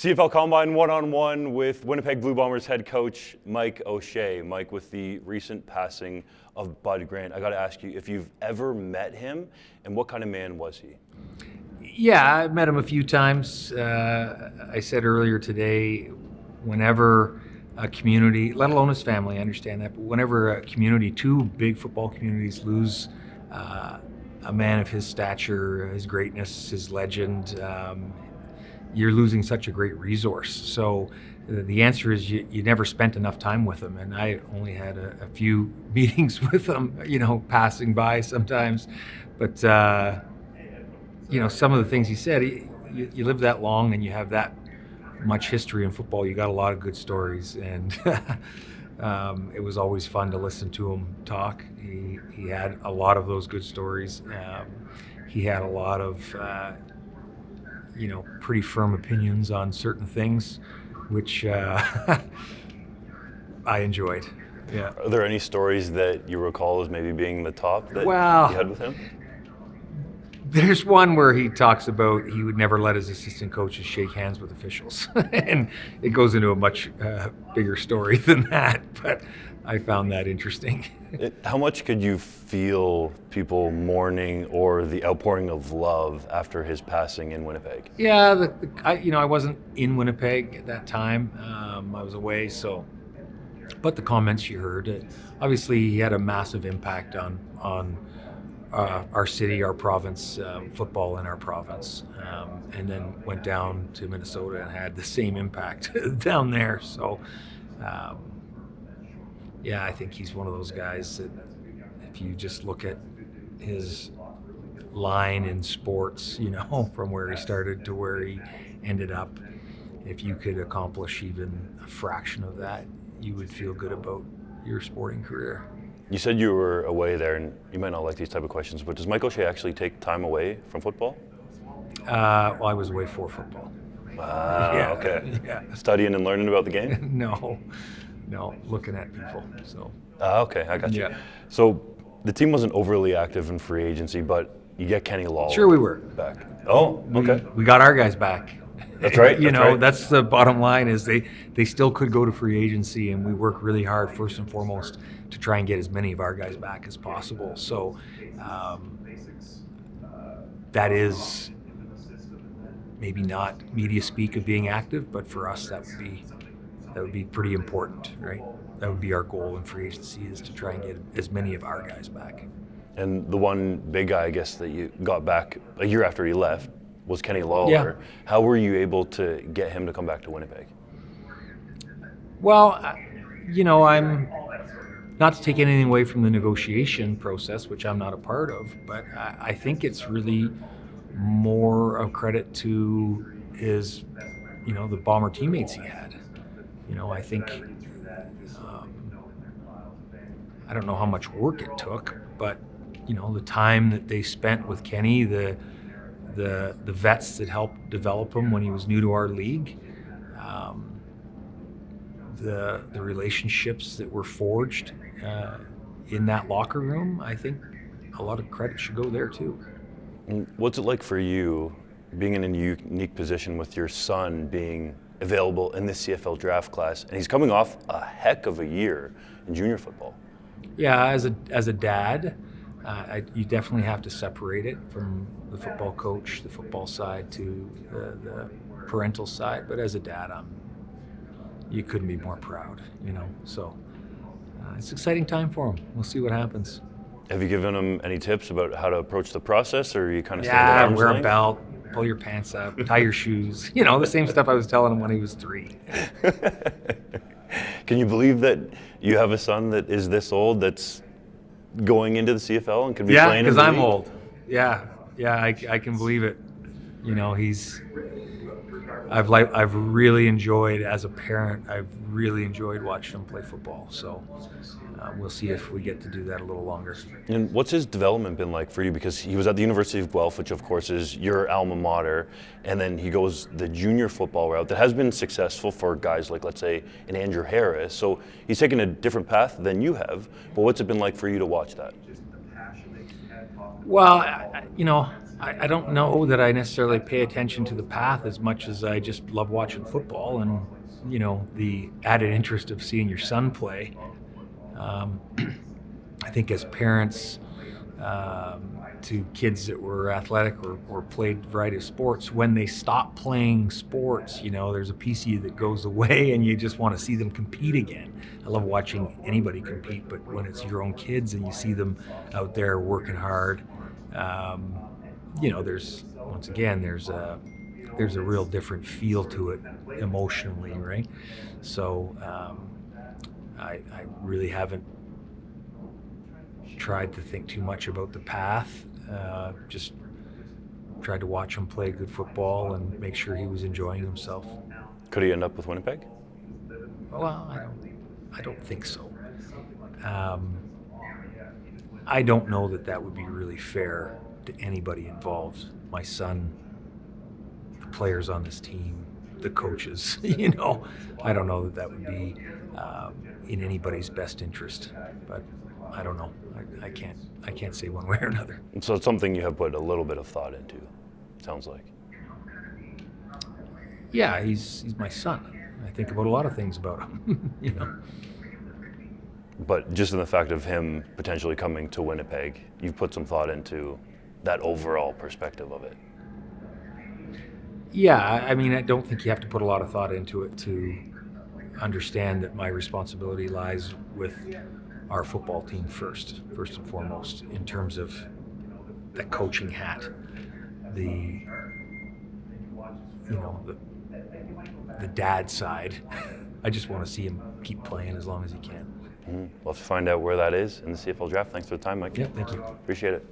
CFL Combine one-on-one with Winnipeg Blue Bombers head coach Mike O'Shea. Mike, with the recent passing of Bud Grant, I got to ask you if you've ever met him and what kind of man was he? Yeah, I've met him a few times. I said earlier today, whenever a community, let alone his family, I understand that, but whenever a community, two big football communities lose a man of his stature, his greatness, his legend, you're losing such a great resource. So the answer is you never spent enough time with him. And I only had a few meetings with him, passing by sometimes. But, some of the things he said, you live that long and you have that much history in football, you got a lot of good stories. And it was always fun to listen to him talk. He had a lot of those good stories. He had a lot of pretty firm opinions on certain things, which I enjoyed. Yeah. Are there any stories that you recall as maybe being the top that you had with him? There's one where he talks about he would never let his assistant coaches shake hands with officials. And it goes into a much bigger story than that, but I found that interesting. How much could you feel people mourning or the outpouring of love after his passing in Winnipeg? Yeah, I wasn't in Winnipeg at that time. I was away, but the comments you heard, obviously he had a massive impact on our city, our province, football in our province, and then went down to Minnesota and had the same impact down there. So, I think he's one of those guys that if you just look at his line in sports, from where he started to where he ended up, if you could accomplish even a fraction of that, you would feel good about your sporting career. You said you were away there, and you might not like these type of questions, but does Mike O'Shea actually take time away from football? Well, I was away for football. Okay. Yeah. Studying and learning about the game? No, looking at people. So. Okay, I got you. Yeah. So the team wasn't overly active in free agency, but you get Kenny Lawler. Sure, we were back. Oh, okay. We got our guys back. That's right. That's the bottom line. Is they still could go to free agency, and we work really hard first and foremost to try and get as many of our guys back as possible. So that is maybe not media speak of being active, but for us that would be pretty important, right? That would be our goal in free agency, is to try and get as many of our guys back. And the one big guy, I guess, that you got back a year after he left was Kenny Lawler. Yeah. How were you able to get him to come back to Winnipeg? Well, I'm not to take anything away from the negotiation process, which I'm not a part of, but I think it's really more of credit to his, the Bomber teammates he had. I think, I don't know how much work it took, but, the time that they spent with Kenny, the vets that helped develop him when he was new to our league, the relationships that were forged in that locker room, I think a lot of credit should go there too. And what's it like for you being in a unique position with your son being available in this CFL draft class, and he's coming off a heck of a year in junior football? Yeah, as a dad, you definitely have to separate it from the football coach, the football side, to the parental side. But as a dad, you couldn't be more proud, So it's an exciting time for him. We'll see what happens. Have you given him any tips about how to approach the process, or are you kind of staying at arm's wear length? a belt, pull your pants up, tie your shoes. The same stuff I was telling him when he was 3. Can you believe that you have a son that is this old that's going into the CFL and could be playing in the league? Yeah, because I'm old. Yeah, I can believe it. I've really enjoyed, as a parent, I've really enjoyed watching him play football. So we'll see if we get to do that a little longer. And what's his development been like for you? Because he was at the University of Guelph, which of course is your alma mater, and then he goes the junior football route that has been successful for guys like, let's say, an Andrew Harris. So he's taken a different path than you have, but what's it been like for you to watch that? Well, I don't know that I necessarily pay attention to the path as much as I just love watching football and, the added interest of seeing your son play. Um, I think as parents to kids that were athletic or played a variety of sports, when they stop playing sports, there's a piece of you that goes away and you just want to see them compete again. I love watching anybody compete, but when it's your own kids and you see them out there working hard, there's a real different feel to it emotionally, right? So I really haven't tried to think too much about the path. Just tried to watch him play good football and make sure he was enjoying himself. Could he end up with Winnipeg? Well, I don't think so. I don't know that would be really fair to anybody involved. My son, the players on this team, the coaches. I don't know that would be in anybody's best interest. But I don't know. I can't say one way or another. So it's something you have put a little bit of thought into, sounds like. Yeah, he's my son. I think about a lot of things about him. But just in the fact of him potentially coming to Winnipeg, you've put some thought into that overall perspective of it. Yeah, I don't think you have to put a lot of thought into it to understand that my responsibility lies with our football team first and foremost, in terms of the coaching hat, the dad side. I just want to see him keep playing as long as he can. We'll have to find out where that is in the CFL draft. Thanks for the time, Mike. Yeah, thank you. Appreciate it.